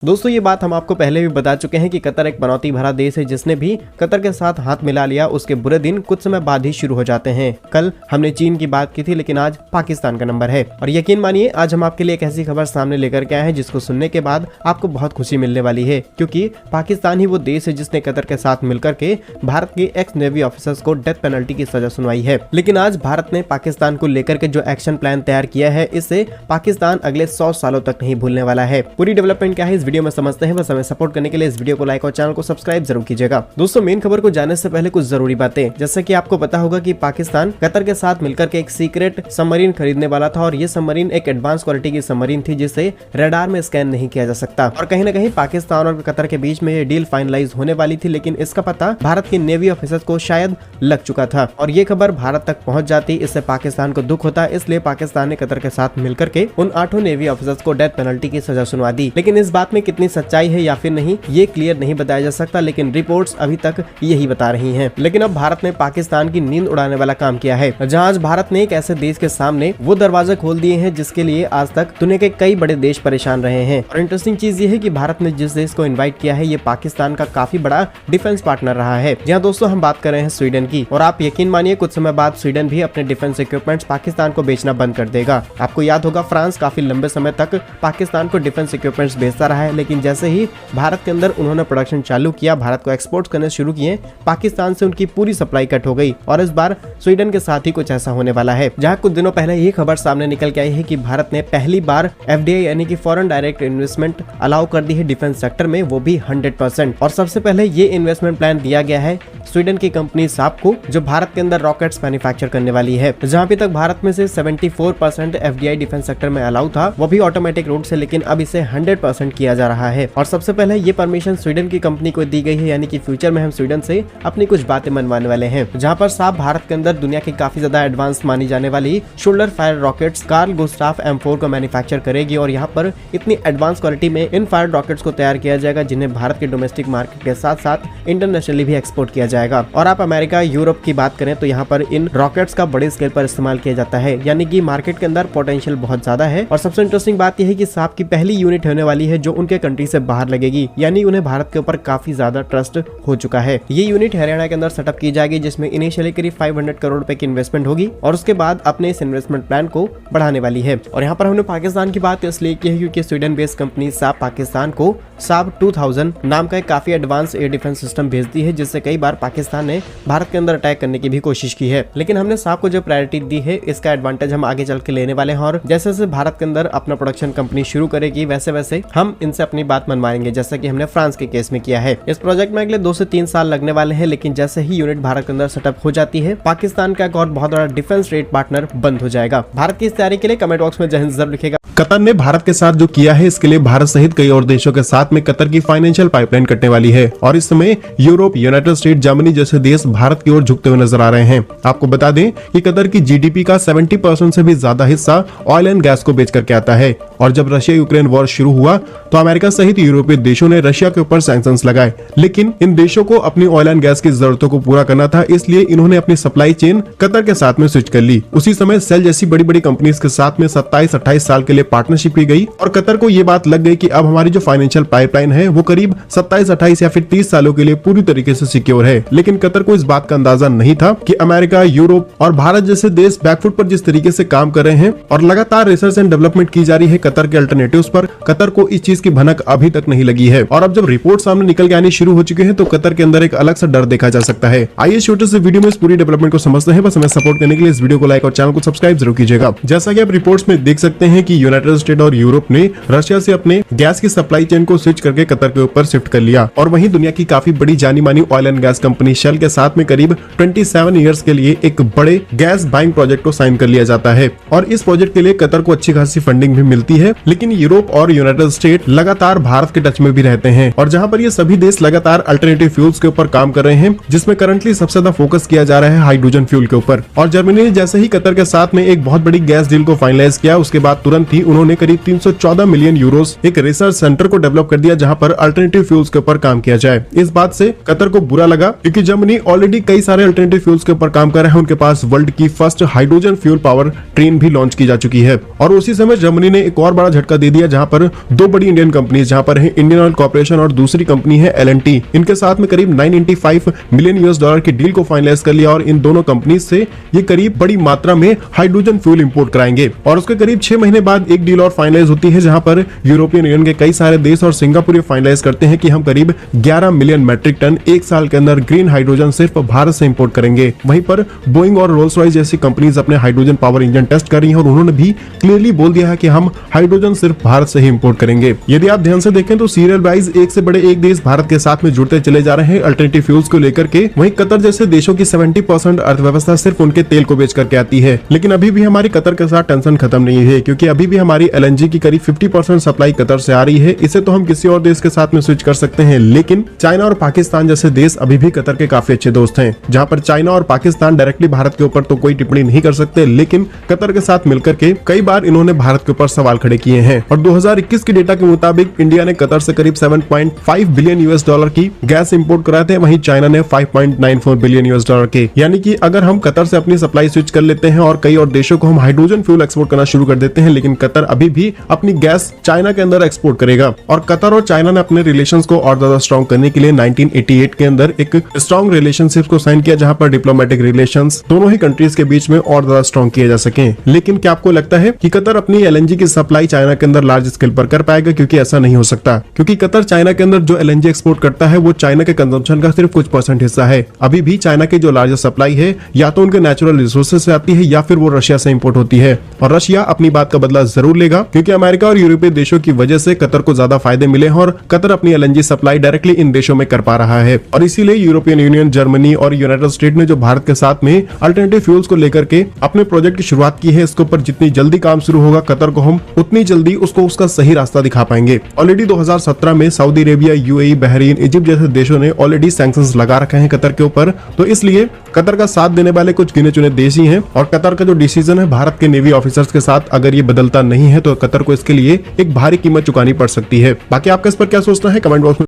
दोस्तों ये बात हम आपको पहले भी बता चुके हैं कि कतर एक पनौती भरा देश है, जिसने भी कतर के साथ हाथ मिला लिया उसके बुरे दिन कुछ समय बाद ही शुरू हो जाते हैं। कल हमने चीन की बात की थी, लेकिन आज पाकिस्तान का नंबर है। और यकीन मानिए आज हम आपके लिए एक ऐसी खबर सामने लेकर के आए हैं जिसको सुनने के बाद आपको बहुत खुशी मिलने वाली है, क्योंकि पाकिस्तान ही वो देश है जिसने कतर के साथ मिलकर के भारत के एक्स नेवी ऑफिसर्स को डेथ पेनल्टी की सजा सुनवाई है। लेकिन आज भारत ने पाकिस्तान को लेकर के जो एक्शन प्लान तैयार किया है, इससे पाकिस्तान अगले 100 सालों तक नहीं भूलने वाला है। पूरी डेवलपमेंट क्या है इस वीडियो में समझते हैं। बस हमें सपोर्ट करने के लिए इस वीडियो को लाइक और चैनल को सब्सक्राइब जरूर कीजिएगा। दोस्तों मेन खबर को जानने से पहले कुछ जरूरी बातें, जैसे कि आपको पता होगा कि पाकिस्तान कतर के साथ मिलकर के एक सीक्रेट सबमरीन खरीदने वाला था, और ये सबमरीन एक एडवांस क्वालिटी की सबमरीन थी जिसे रडार में स्कैन नहीं किया जा सकता। और कहीं न कहीं पाकिस्तान और कतर के बीच में ये डील फाइनलाइज होने वाली थी, लेकिन इसका पता भारत के नेवी ऑफिसर्स को शायद लग चुका था और ये खबर भारत तक पहुंच जाती, इससे पाकिस्तान को दुख होता। इसलिए पाकिस्तान ने कतर के साथ मिलकर के उन 8 नेवी ऑफिसर्स को डेथ पेनल्टी की सजा सुनवा दी। लेकिन इस बात में कितनी सच्चाई है या फिर नहीं, ये क्लियर नहीं बताया जा सकता, लेकिन रिपोर्ट्स अभी तक यही बता रही हैं। लेकिन अब भारत ने पाकिस्तान की नींद उड़ाने वाला काम किया है, जहां आज भारत ने एक ऐसे देश के सामने वो दरवाजे खोल दिए हैं जिसके लिए आज तक दुनिया के कई बड़े देश परेशान रहे हैं। और इंटरेस्टिंग चीज ये है कि भारत ने जिस देश को इन्वाइट किया है, ये पाकिस्तान का काफी बड़ा डिफेंस पार्टनर रहा है। जहाँ दोस्तों हम बात कर रहे हैं स्वीडन की, और आप यकीन मानिए कुछ समय बाद स्वीडन भी अपने डिफेंस इक्विपमेंट्स पाकिस्तान को बेचना बंद कर देगा। आपको याद होगा फ्रांस काफी लंबे समय तक पाकिस्तान को डिफेंस इक्विपमेंट्स बेचता रहा है, लेकिन जैसे ही भारत के अंदर उन्होंने प्रोडक्शन चालू किया, भारत को एक्सपोर्ट करने शुरू किए, पाकिस्तान से उनकी पूरी सप्लाई कट हो गई। और इस बार स्वीडन के साथ ही कुछ ऐसा होने वाला है, जहां कुछ दिनों पहले ये खबर सामने निकल के आई है कि भारत ने पहली बार FDI यानी कि फॉरेन डायरेक्ट इन्वेस्टमेंट अलाउ कर दी है डिफेंस सेक्टर में, वो भी 100%। और सबसे पहले ये इन्वेस्टमेंट प्लान दिया गया है स्वीडन की कंपनी साप को, जो भारत के अंदर रॉकेट्स मैन्युफैक्चर करने वाली है। जहां अभी तक भारत में से 74% FDI डिफेंस सेक्टर में अलाउ था, वो भी ऑटोमेटिक रूट से, लेकिन अब इसे 100% किया जा रहा है। और सबसे पहले ये परमिशन स्वीडन की कंपनी को दी गई है, यानी कि फ्यूचर में हम स्वीडन से अपनी कुछ बातें मनवाने वाले हैं। जहां पर साप भारत के अंदर दुनिया की काफी ज्यादा एडवांस मानी जाने वाली shoulder fire rockets Carl Gustaf M4 को मैन्युफैक्चर करेगी, और यहाँ पर इतनी एडवांस क्वालिटी में इन फायर रॉकेट्स को तैयार किया जाएगा जिन्हें भारत के डोमेस्टिक मार्केट के साथ साथ इंटरनेशनली भी एक्सपोर्ट किया जाएगा। और आप अमेरिका यूरोप की बात करें तो यहाँ पर इन रॉकेट्स का बड़े स्केल पर इस्तेमाल किया जाता है, यानी कि मार्केट के अंदर पोटेंशियल बहुत ज्यादा है। और सबसे इंटरेस्टिंग बात यह है कि साप की पहली यूनिट होने वाली है जो उनके कंट्री से बाहर लगेगी, यानी उन्हें भारत के ऊपर काफी ज्यादा ट्रस्ट हो चुका है। ये यूनिट हरियाणा के अंदर सेटअप की जाएगी, जिसमें इनिशियली करीब 500 करोड़ रुपए की इन्वेस्टमेंट होगी, और उसके बाद अपने इस इन्वेस्टमेंट प्लान को बढ़ाने वाली है। और यहाँ पर हमने पाकिस्तान की बात इसलिए की है क्योंकि Sweden based company Saab Pakistan को साप 2000 नाम का एक काफी एडवांस एयर डिफेंस सिस्टम भेजती है, जिससे कई बार पाकिस्तान ने भारत के अंदर अटैक करने की भी कोशिश की है। लेकिन हमने साप को जो प्रायोरिटी दी है, इसका एडवांटेज हम आगे चल के लेने वाले हैं, और जैसे जैसे भारत के अंदर अपना प्रोडक्शन कंपनी शुरू करेगी, वैसे वैसे हम इनसे अपनी बात मनवाएंगे, जैसा कि हमने फ्रांस के केस में किया है। इस प्रोजेक्ट में अगले 2 से 3 साल लगने वाले हैं, लेकिन जैसे ही यूनिट भारत के अंदर सेटअप हो जाती है, पाकिस्तान का एक और बहुत बड़ा डिफेंस ट्रेड पार्टनर बंद हो जाएगा। भारत की इस तैयारी के लिए कमेंट बॉक्स में जय हिंद जरूर लिखेगा। कतर ने भारत के साथ जो किया है, इसके लिए भारत सहित कई और देशों के साथ में कतर की फाइनेंशियल पाइपलाइन कटने वाली है, और इस समय यूरोप, यूनाइटेड स्टेट, जर्मनी जैसे देश भारत की ओर झुकते हुए नजर आ रहे हैं। आपको बता दें कि कतर की GDP का 70% से भी ज्यादा हिस्सा ऑयल एंड गैस को बेच करके आता है, और जब रशिया यूक्रेन वॉर शुरू हुआ तो अमेरिका सहित यूरोपीय देशों ने रशिया के ऊपर सैंक्शंस लगाए। लेकिन इन देशों को अपनी ऑयल एंड गैस की जरूरतों को पूरा करना था, इसलिए इन्होंने अपनी सप्लाई चेन कतर के साथ में स्विच कर ली। उसी समय सेल जैसी बड़ी बड़ी कंपनीज के साथ में 27-28 साल के लिए पार्टनरशिप की गई, और कतर को ये बात लग गई कि अब हमारी जो फाइनेंशियल पाइपलाइन है वो करीब 27-28 या फिर 30 सालों के लिए पूरी तरीके से सिक्योर है। लेकिन कतर को इस बात का अंदाजा नहीं था कि अमेरिका, यूरोप और भारत जैसे देश बैकफुट पर जिस तरीके से काम कर रहे हैं, और लगातार रिसर्च एंड डेवलपमेंट की जा रही है कतर के अल्टरनेटिव्स पर, कतर को इस चीज की भनक अभी तक नहीं लगी है। और अब जब रिपोर्ट सामने निकल के आनी शुरू हो चुके हैं, तो कतर के अंदर एक अलग सा डर देखा जा सकता है। आइए छोटे से वीडियो में इस पूरी डेवलपमेंट को समझते हैं। बस हमें सपोर्ट करने के लिए इस वीडियो को लाइक और चैनल को सब्सक्राइब जरूर कीजिएगा। जैसा कि आप रिपोर्ट्स में देख सकते हैं कि यूनाइटेड स्टेट और यूरोप ने रशिया से अपने गैस की सप्लाई चेन को स्विच करके कतर के ऊपर शिफ्ट कर लिया, और वहीं दुनिया की काफी बड़ी जानी मानी oil and gas company Shell के साथ में करीब 27 ईयर्स के लिए एक बड़े गैस बाइंग प्रोजेक्ट को साइन कर लिया जाता है। और इस प्रोजेक्ट के लिए कतर को अच्छी खासी फंडिंग भी मिलती है। लेकिन यूरोप और यूनाइटेड स्टेट लगातार भारत के टच में भी रहते हैं, और जहां पर ये सभी देश लगातार अल्टरनेटिव फ्यूल्स के ऊपर काम कर रहे हैं, जिसमें करंटली सबसे ज्यादा फोकस किया जा रहा है हाइड्रोजन फ्यूल के ऊपर। और जर्मनी ने जैसे ही कतर के साथ में एक बहुत बड़ी गैस डील को फाइनलाइज किया, उसके बाद तुरंत ही उन्होंने करीब 314 मिलियन यूरोस एक रिसर्च सेंटर को डेवलप कर दिया, जहां पर अल्टरनेटिव फ्यूल्स के ऊपर काम किया जाए। इस बात से कतर को बुरा लगा, क्योंकि जर्मनी ऑलरेडी कई सारे अल्टरनेटिव फ्यूल्स के ऊपर काम कर रहे हैं। उनके पास वर्ल्ड की first hydrogen fuel power train भी लॉन्च की जा चुकी है। और उसी समय जर्मनी ने एक और बड़ा झटका दे दिया, जहां पर 2 बड़ी इंडियन कंपनी जहां पर है इंडियन ऑयल कॉर्पोरेशन और दूसरी कंपनी है L&T। इनके साथ में करीब 995 मिलियन यूएस डॉलर की डील को फाइनलाइज कर लिया और इन दोनों कंपनी से ये करीब बड़ी मात्रा में हाइड्रोजन फ्यूल इंपोर्ट कराएंगे। और उसके करीब 6 महीने बाद एक डील और फाइनलाइज होती है जहां पर यूरोपियन यूनियन के कई सारे देश और सिंगापुर ये फाइनलाइज करते हैं कि हम करीब 11 मिलियन मैट्रिक टन एक साल के अंदर ग्रीन हाइड्रोजन सिर्फ भारत से इंपोर्ट करेंगे। वहीं पर बोइंग और रोल्स रॉयस जैसी कंपनीज अपने हाइड्रोजन पावर इंजन टेस्ट कर रही हैं और उन्होंने भी क्लियरली बोल दिया है कि हम हाइड्रोजन सिर्फ भारत से ही इंपोर्ट करेंगे। यदि आप ध्यान से देखें तो सीरियल वाइज एक से बड़े एक देश भारत के साथ में जुड़ते चले जा रहे हैं अल्टरनेटिव फ्यूल्स को लेकर के। वहीं कतर जैसे देशों की 70% अर्थव्यवस्था सिर्फ उनके तेल को बेच करके आती है। लेकिन अभी भी हमारी कतर के साथ टेंशन खत्म नहीं है, क्योंकि अभी भी हमारी LNG की करीब 50% सप्लाई कतर से आ रही है। इसे तो हम किसी और देश के साथ में स्विच कर सकते हैं, लेकिन चाइना और पाकिस्तान जैसे देश अभी भी कतर के काफी अच्छे दोस्त हैं। जहां पर चाइना और पाकिस्तान डायरेक्टली भारत के ऊपर तो कोई टिप्पणी नहीं कर सकते, लेकिन कतर के साथ मिलकर के कई बार इन्होंने भारत के ऊपर सवाल खड़े किए हैं। और 2021 के डेटा के मुताबिक इंडिया ने कतर से करीब 7.5 बिलियन यूएस डॉलर की गैस इंपोर्ट कराए थे, वहीं चाइना ने 5.94 बिलियन यूएस डॉलर के। यानी कि अगर हम कतर से अपनी सप्लाई स्विच कर लेते हैं और कई और देशों को हम हाइड्रोजन फ्यूल एक्सपोर्ट करना शुरू कर देते हैं, लेकिन कतर अभी भी अपनी गैस चाइना के अंदर एक्सपोर्ट करेगा। और कतर और चाइना ने अपने रिलेशंस को और ज्यादा स्ट्रॉन्ग करने के लिए 1988 के अंदर एक स्ट्रॉन्ग रिलेशनशिप को साइन किया, जहां पर डिप्लोमेटिक रिलेशंस दोनों ही कंट्रीज के बीच में और ज्यादा स्ट्रॉन्ग किए जा सके। लेकिन क्या आपको लगता है कि कतर अपनी LNG की सप्लाई चाइना के अंदर लार्ज स्केल पर कर पाएगा? क्योंकि ऐसा नहीं हो सकता, क्योंकि कतर चाइना के अंदर जो LNG एक्सपोर्ट करता है वो चाइना के कंजम्पशन का सिर्फ कुछ % हिस्सा है। अभी भी चाइना की जो लार्जेस्ट सप्लाई है या तो उनके नेचुरल रिसोर्सेज से आती है या फिर वो रशिया से इंपोर्ट होती है। और रशिया अपनी बात का बदला जरूर लेगा, क्योंकि अमेरिका और यूरोपीय देशों की वजह से कतर को ज्यादा फायदे मिले हैं और कतर अपनी LNG सप्लाई डायरेक्टली इन देशों में कर पा रहा है। और इसीलिए यूरोपियन यूनियन, जर्मनी और यूनाइटेड स्टेट ने जो भारत के साथ में अल्टरनेटिव फ्यूल्स को लेकर के अपने प्रोजेक्ट की शुरुआत की है, इसके ऊपर जितनी जल्दी काम शुरू होगा कतर को हम उतनी जल्दी उसको उसका सही रास्ता दिखा पाएंगे। ऑलरेडी 2017 में Saudi Arabia, UAE, Bahrain, Egypt जैसे देशों ने ऑलरेडी सैंक्शंस लगा रखे हैं कतर के ऊपर। तो इसलिए कतर का साथ देने वाले कुछ गिने चुने देश ही हैं। और कतर का जो डिसीजन है भारत के नेवी ऑफिसर्स के साथ, अगर ये बदलता नहीं है तो कतर को इसके लिए एक भारी कीमत चुकानी पड़ सकती है। बाकी आपका इस पर क्या सोचना है कमेंट बॉक्स में